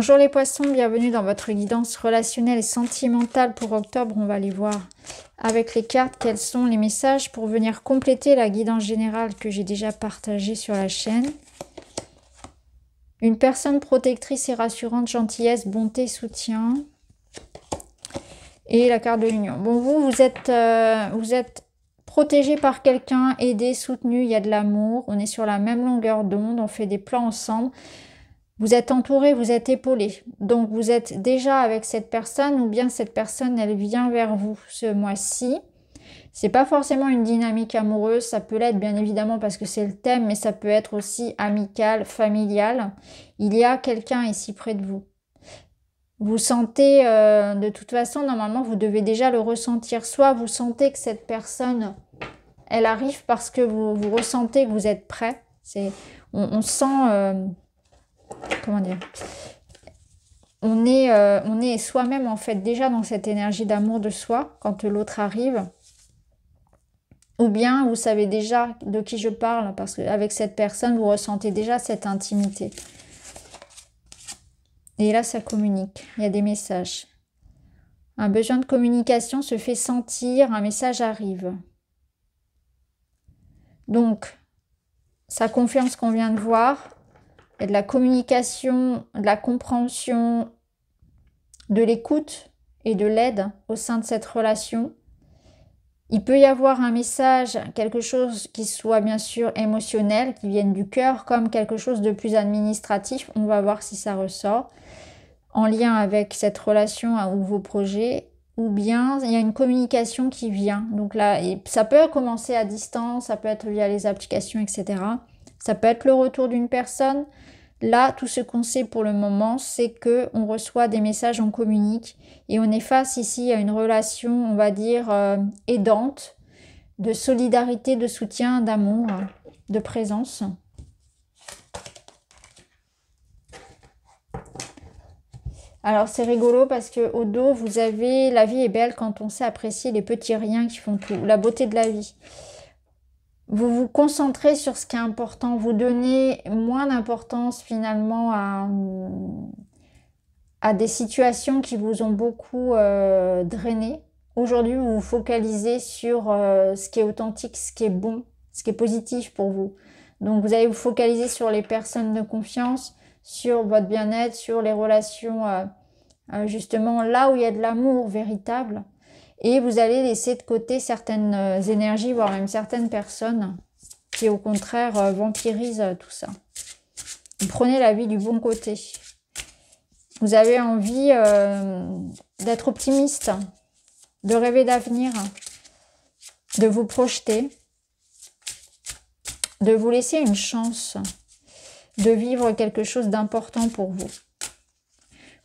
Bonjour les poissons, bienvenue dans votre guidance relationnelle et sentimentale pour octobre. On va aller voir avec les cartes quels sont les messages pour venir compléter la guidance générale que j'ai déjà partagée sur la chaîne. Une personne protectrice et rassurante, gentillesse, bonté, soutien. Et la carte de l'union. Bon, vous êtes protégé par quelqu'un, aidé, soutenu, il y a de l'amour. On est sur la même longueur d'onde, on fait des plans ensemble. Vous êtes entouré, vous êtes épaulé. Donc, vous êtes déjà avec cette personne ou bien cette personne, elle vient vers vous ce mois-ci. C'est pas forcément une dynamique amoureuse, ça peut l'être bien évidemment parce que c'est le thème, mais ça peut être aussi amical, familial. Il y a quelqu'un ici près de vous. Vous sentez, de toute façon, normalement, vous devez déjà le ressentir. Soit vous sentez que cette personne, elle arrive parce que vous ressentez que vous êtes prêt. On sent... comment dire, on est soi-même en fait déjà dans cette énergie d'amour de soi quand l'autre arrive, ou bien vous savez déjà de qui je parle parce qu'avec cette personne vous ressentez déjà cette intimité et là ça communique, il y a des messages, un besoin de communication se fait sentir, un message arrive, donc ça confirme ce qu'on vient de voir. Il y a de la communication, de la compréhension, de l'écoute et de l'aide au sein de cette relation. Il peut y avoir un message, quelque chose qui soit bien sûr émotionnel, qui vienne du cœur, comme quelque chose de plus administratif. On va voir si ça ressort en lien avec cette relation ou vos projets. Ou bien il y a une communication qui vient. Donc là, ça peut commencer à distance, ça peut être via les applications, etc. Ça peut être le retour d'une personne. Là, tout ce qu'on sait pour le moment, c'est qu'on reçoit des messages, on communique et on est face ici à une relation, on va dire, aidante, de solidarité, de soutien, d'amour, de présence. Alors, c'est rigolo parce qu'au dos, vous avez « La vie est belle quand on sait apprécier les petits riens qui font tout », la beauté de la vie. Vous vous concentrez sur ce qui est important, vous donnez moins d'importance finalement à des situations qui vous ont beaucoup drainé. Aujourd'hui, vous vous focalisez sur ce qui est authentique, ce qui est bon, ce qui est positif pour vous. Donc, vous allez vous focaliser sur les personnes de confiance, sur votre bien-être, sur les relations justement là où il y a de l'amour véritable. Et vous allez laisser de côté certaines énergies, voire même certaines personnes qui, au contraire, vampirisent tout ça. Vous prenez la vie du bon côté. Vous avez envie d'être optimiste, de rêver d'avenir, de vous projeter, de vous laisser une chance de vivre quelque chose d'important pour vous.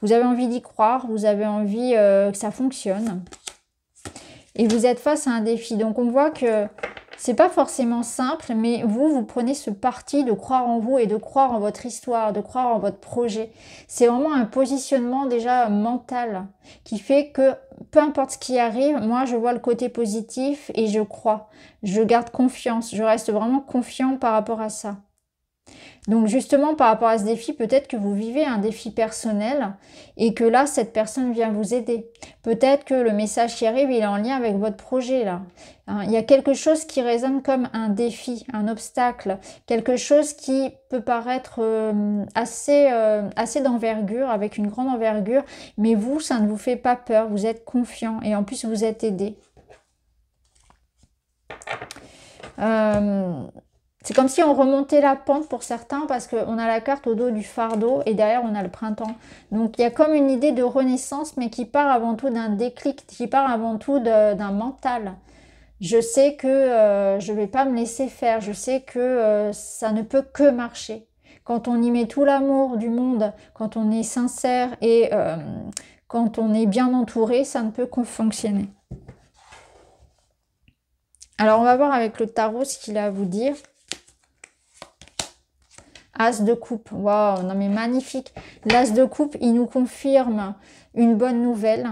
Vous avez envie d'y croire, vous avez envie que ça fonctionne. Et vous êtes face à un défi. Donc on voit que c'est pas forcément simple, mais vous prenez ce parti de croire en vous et de croire en votre histoire, de croire en votre projet. C'est vraiment un positionnement déjà mental qui fait que peu importe ce qui arrive, moi je vois le côté positif et je crois. Je garde confiance, je reste vraiment confiant par rapport à ça. Donc justement, par rapport à ce défi, peut-être que vous vivez un défi personnel et que là, cette personne vient vous aider. Peut-être que le message qui arrive, il est en lien avec votre projet là. Hein, il y a quelque chose qui résonne comme un défi, un obstacle, quelque chose qui peut paraître assez d'envergure, avec une grande envergure, mais vous, ça ne vous fait pas peur, vous êtes confiant et en plus, vous êtes aidé. C'est comme si on remontait la pente pour certains parce qu'on a la carte au dos du fardeau et derrière on a le printemps. Donc il y a comme une idée de renaissance mais qui part avant tout d'un déclic, qui part avant tout d'un mental. Je sais que je ne vais pas me laisser faire, je sais que ça ne peut que marcher. Quand on y met tout l'amour du monde, quand on est sincère et quand on est bien entouré, ça ne peut que fonctionner. Alors on va voir avec le tarot ce qu'il a à vous dire. As de coupe, waouh, non mais magnifique. L'as de coupe, il nous confirme une bonne nouvelle.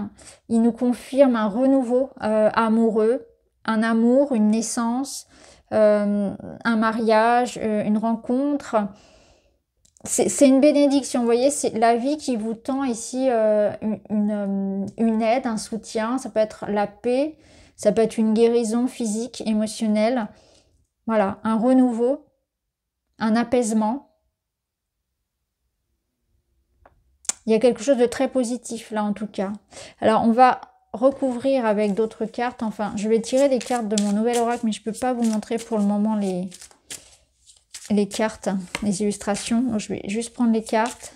Il nous confirme un renouveau amoureux, un amour, une naissance, un mariage, une rencontre. c'est une bénédiction, vous voyez, c'est la vie qui vous tend ici une aide, un soutien, ça peut être la paix, ça peut être une guérison physique, émotionnelle, voilà, un renouveau, un apaisement. Il y a quelque chose de très positif là en tout cas. Alors on va recouvrir avec d'autres cartes, enfin je vais tirer des cartes de mon nouvel oracle, mais je ne peux pas vous montrer pour le moment les cartes, les illustrations. Donc, je vais juste prendre les cartes.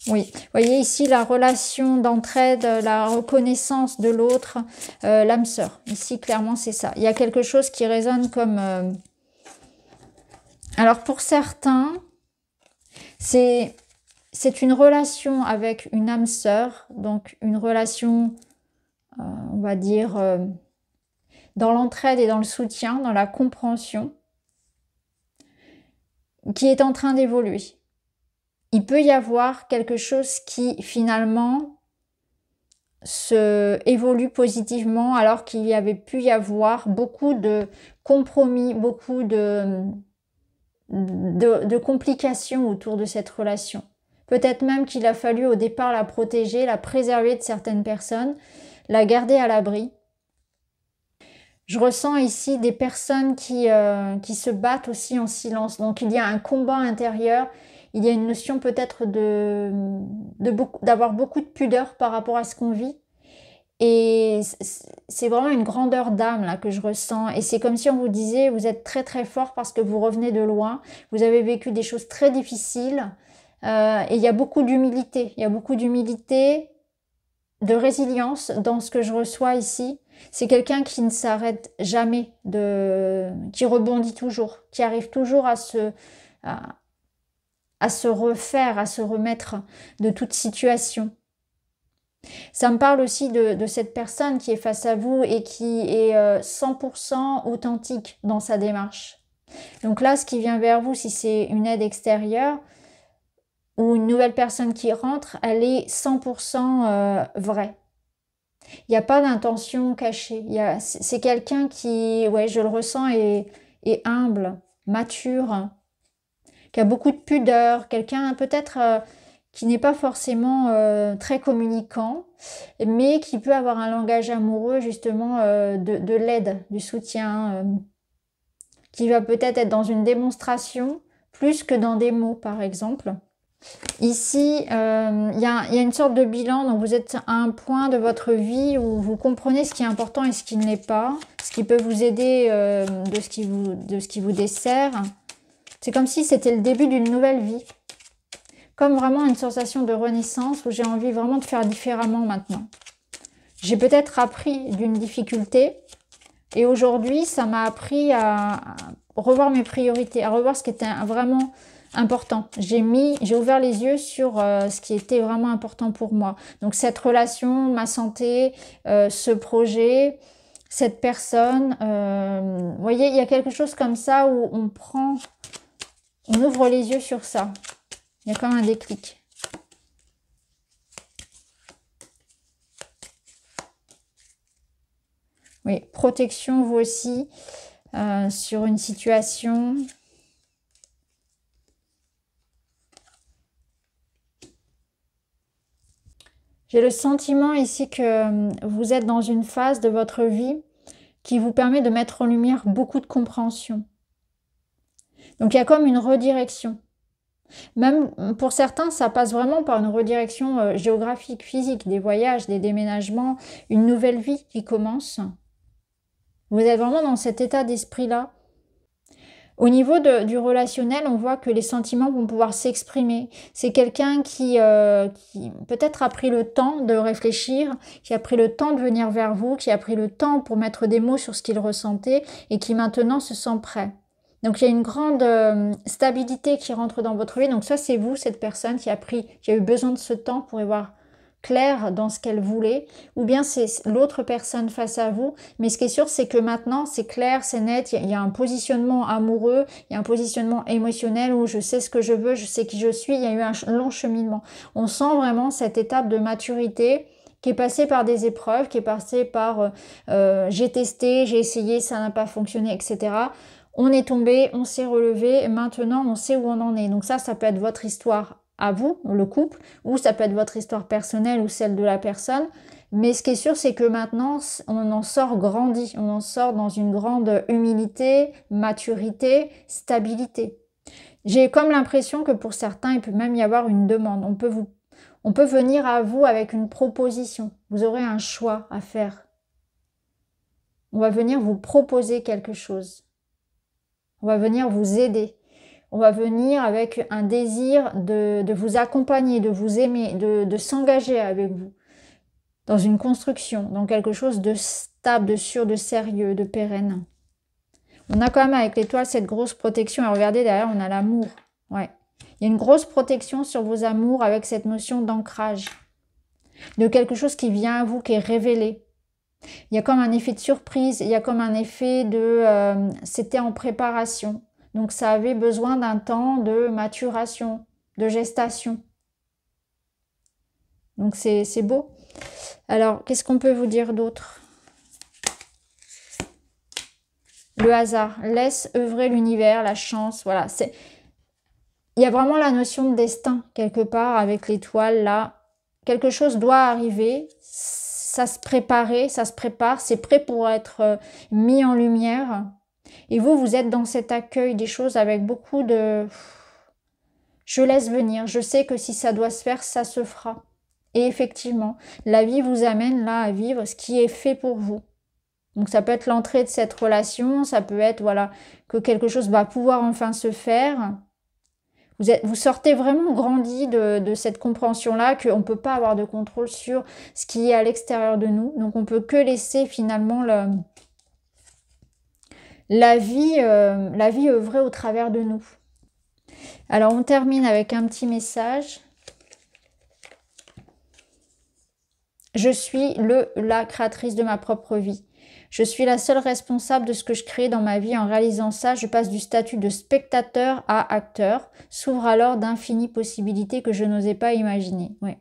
Oui, vous voyez ici la relation d'entraide, la reconnaissance de l'autre, l'âme sœur. Ici, clairement, c'est ça. Il y a quelque chose qui résonne comme... Alors, pour certains, c'est une relation avec une âme sœur, donc une relation, on va dire... dans l'entraide et dans le soutien, dans la compréhension, qui est en train d'évoluer. Il peut y avoir quelque chose qui finalement évolue positivement alors qu'il y avait pu y avoir beaucoup de compromis, beaucoup de complications autour de cette relation. Peut-être même qu'il a fallu au départ la protéger, la préserver de certaines personnes, la garder à l'abri. Je ressens ici des personnes qui se battent aussi en silence. Donc il y a un combat intérieur, il y a une notion peut-être d'avoir beaucoup de pudeur par rapport à ce qu'on vit. Et c'est vraiment une grandeur d'âme là que je ressens. Et c'est comme si on vous disait, vous êtes très très fort parce que vous revenez de loin. Vous avez vécu des choses très difficiles. Et il y a beaucoup d'humilité. Il y a beaucoup d'humilité, de résilience dans ce que je reçois ici. C'est quelqu'un qui ne s'arrête jamais, qui rebondit toujours, qui arrive toujours à se refaire, à se remettre de toute situation. Ça me parle aussi de cette personne qui est face à vous et qui est 100% authentique dans sa démarche. Donc là, ce qui vient vers vous, si c'est une aide extérieure ou une nouvelle personne qui rentre, elle est 100% vraie. Il n'y a pas d'intention cachée. C'est quelqu'un qui, ouais, je le ressens, est humble, mature, qui a beaucoup de pudeur, quelqu'un peut-être qui n'est pas forcément très communicant, mais qui peut avoir un langage amoureux justement de l'aide, du soutien, qui va peut-être être dans une démonstration plus que dans des mots par exemple. Ici, il y a une sorte de bilan, donc vous êtes à un point de votre vie où vous comprenez ce qui est important et ce qui ne l'est pas, ce qui peut vous aider de ce qui vous dessert. C'est comme si c'était le début d'une nouvelle vie, comme vraiment une sensation de renaissance où j'ai envie vraiment de faire différemment maintenant. J'ai peut-être appris d'une difficulté et aujourd'hui, ça m'a appris à revoir mes priorités, à revoir ce qui était vraiment important. J'ai ouvert les yeux sur ce qui était vraiment important pour moi. Donc cette relation, ma santé, ce projet, cette personne, vous voyez, il y a quelque chose comme ça où on ouvre les yeux sur ça. Il y a comme un déclic. Oui, protection vous aussi sur une situation. J'ai le sentiment ici que vous êtes dans une phase de votre vie qui vous permet de mettre en lumière beaucoup de compréhension. Donc il y a comme une redirection. Même pour certains, ça passe vraiment par une redirection géographique, physique, des voyages, des déménagements, une nouvelle vie qui commence. Vous êtes vraiment dans cet état d'esprit-là. Au niveau du relationnel, on voit que les sentiments vont pouvoir s'exprimer. C'est quelqu'un qui peut-être a pris le temps de réfléchir, qui a pris le temps de venir vers vous, qui a pris le temps pour mettre des mots sur ce qu'il ressentait et qui maintenant se sent prêt. Donc il y a une grande stabilité qui rentre dans votre vie. Donc ça, c'est vous, cette personne qui a eu besoin de ce temps pour y voir clair dans ce qu'elle voulait, ou bien c'est l'autre personne face à vous. Mais ce qui est sûr, c'est que maintenant, c'est clair, c'est net, il y a un positionnement amoureux, il y a un positionnement émotionnel où je sais ce que je veux, je sais qui je suis, il y a eu un long cheminement. On sent vraiment cette étape de maturité qui est passée par des épreuves, qui est passée par j'ai testé, j'ai essayé, ça n'a pas fonctionné, etc. On est tombé, on s'est relevé, et maintenant on sait où on en est. Donc ça peut être votre histoire à vous, le couple, ou ça peut être votre histoire personnelle ou celle de la personne. Mais ce qui est sûr, c'est que maintenant, on en sort grandi, on en sort dans une grande humilité, maturité, stabilité. J'ai comme l'impression que pour certains, il peut même y avoir une demande. On peut venir à vous avec une proposition. Vous aurez un choix à faire. On va venir vous proposer quelque chose. On va venir vous aider. On va venir avec un désir de vous accompagner, de vous aimer, de s'engager avec vous dans une construction, dans quelque chose de stable, de sûr, de sérieux, de pérenne. On a quand même avec l'étoile cette grosse protection. Et regardez, derrière, on a l'amour. Ouais. Il y a une grosse protection sur vos amours avec cette notion d'ancrage. De quelque chose qui vient à vous, qui est révélé. Il y a comme un effet de surprise. Il y a comme un effet de... c'était en préparation. Donc ça avait besoin d'un temps de maturation, de gestation. Donc c'est beau. Alors, qu'est-ce qu'on peut vous dire d'autre? Le hasard. Laisse œuvrer l'univers, la chance. Voilà. Il y a vraiment la notion de destin, quelque part, avec l'étoile, là. Quelque chose doit arriver. Ça se prépare. C'est prêt pour être mis en lumière. Et vous êtes dans cet accueil des choses avec beaucoup de... Je laisse venir. Je sais que si ça doit se faire, ça se fera. Et effectivement, la vie vous amène là à vivre ce qui est fait pour vous. Donc ça peut être l'entrée de cette relation, ça peut être voilà que quelque chose va pouvoir enfin se faire. Vous sortez vraiment grandi de cette compréhension-là qu'on ne peut pas avoir de contrôle sur ce qui est à l'extérieur de nous. Donc on ne peut que laisser finalement la vie œuvrer au travers de nous. Alors on termine avec un petit message. Je suis la créatrice de ma propre vie. Je suis la seule responsable de ce que je crée dans ma vie. En réalisant ça, je passe du statut de spectateur à acteur. S'ouvrent alors d'infinies possibilités que je n'osais pas imaginer. Ouais.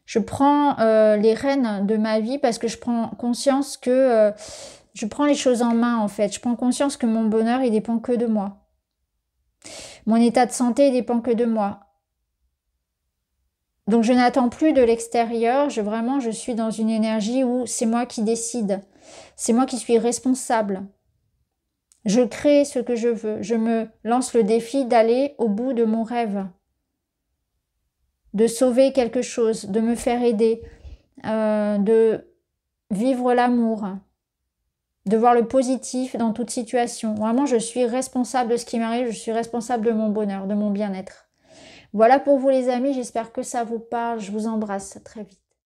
Je prends les rênes de ma vie parce que je prends conscience que... je prends les choses en main en fait. Je prends conscience que mon bonheur, il dépend que de moi. Mon état de santé, il dépend que de moi. Donc je n'attends plus de l'extérieur, je suis dans une énergie où c'est moi qui décide. C'est moi qui suis responsable. Je crée ce que je veux. Je me lance le défi d'aller au bout de mon rêve. De sauver quelque chose, de me faire aider, de vivre l'amour, de voir le positif dans toute situation. Vraiment, je suis responsable de ce qui m'arrive, je suis responsable de mon bonheur, de mon bien-être. Voilà pour vous les amis, j'espère que ça vous parle. Je vous embrasse, à très vite.